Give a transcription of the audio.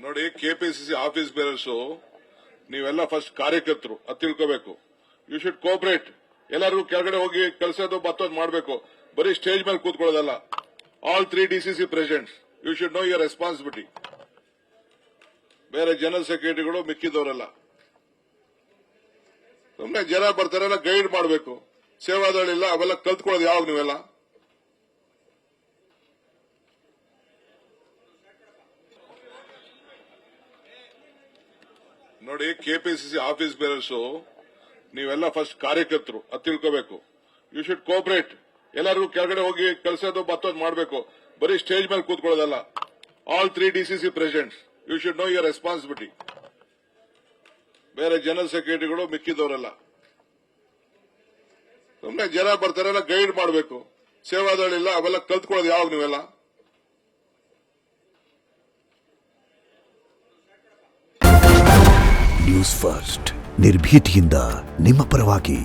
ನೋಡಿ, KPCC office bearers ನೀವೆಲ್ಲ first ಕಾರ್ಯಕರ್ತರು ಅದು ತಿಳ್ಕೋಬೇಕು. You should cooperate. ಎಲ್ಲರೂ ಕೆಳಗಡೆ ಹೋಗಿ ಕೆಲಸದ ಮತ್ತೊಂದು ಮಾಡಬೇಕು. ಬರೀ ಸ್ಟೇಜ್ ಮೇಲೆ ಕೂತ್ಕೊಳ್ಳೋದಲ್ಲ. All 3 DCC presidents, you should know your responsibility. ಬೇರೆ ಜನರಲ್ ಸೆಕ್ರೆಟರಿಗಳು ಮಿಕ್ಕಿದವರೆಲ್ಲ ಸುಮ್ಮನೆ ಜನ ಬರ್ತಾರೆಲ್ಲ ಗೈಡ್ ಮಾಡಬೇಕು. ಸೇವಾದಳಿಲ್ಲ ಅವೆಲ್ಲ ಕಲ್ತ್ಕೊಳ್ಳೋದು ಯಾವಾಗ ನೀವೆಲ್ಲ? ನೋಡಿ, ಕೆಪಿಸಿಸಿ ಆಫೀಸ್ ಬೇರರ್ಸು ನೀವೆಲ್ಲ ಫಸ್ಟ್ ಕಾರ್ಯಕರ್ತರು ಅದು ತಿಳ್ಕೋಬೇಕು. You should cooperate. ಎಲ್ಲರೂ ಕೆಳಗಡೆ ಹೋಗಿ ಕೆಲಸದ ಮತ್ತೊಂದು ಮಾಡಬೇಕು. ಬರೀ ಸ್ಟೇಜ್ ಮೇಲೆ ಕೂತ್ಕೊಳ್ಳೋದಲ್ಲ. All 3 DCC presidents, you should know your responsibility. ಬೇರೆ ಜನರಲ್ ಸೆಕ್ರೆಟರಿಗಳು ಮಿಕ್ಕಿದವರೆಲ್ಲ ಸುಮ್ಮನೆ ಜನ ಬರ್ತಾರೆಲ್ಲ ಗೈಡ್ ಮಾಡಬೇಕು. ಸೇವಾದಳಿಲ್ಲ ಅವೆಲ್ಲ ಕಲ್ತ್ಕೊಳ್ಳೋದು ಯಾವಾಗ ನೀವೆಲ್ಲ? ನ್ಯೂಸ್ ಫಸ್ಟ್ ನಿರ್ಭೀತಿಯಿಂದ ನಿಮ್ಮ ಪರವಾಗಿ.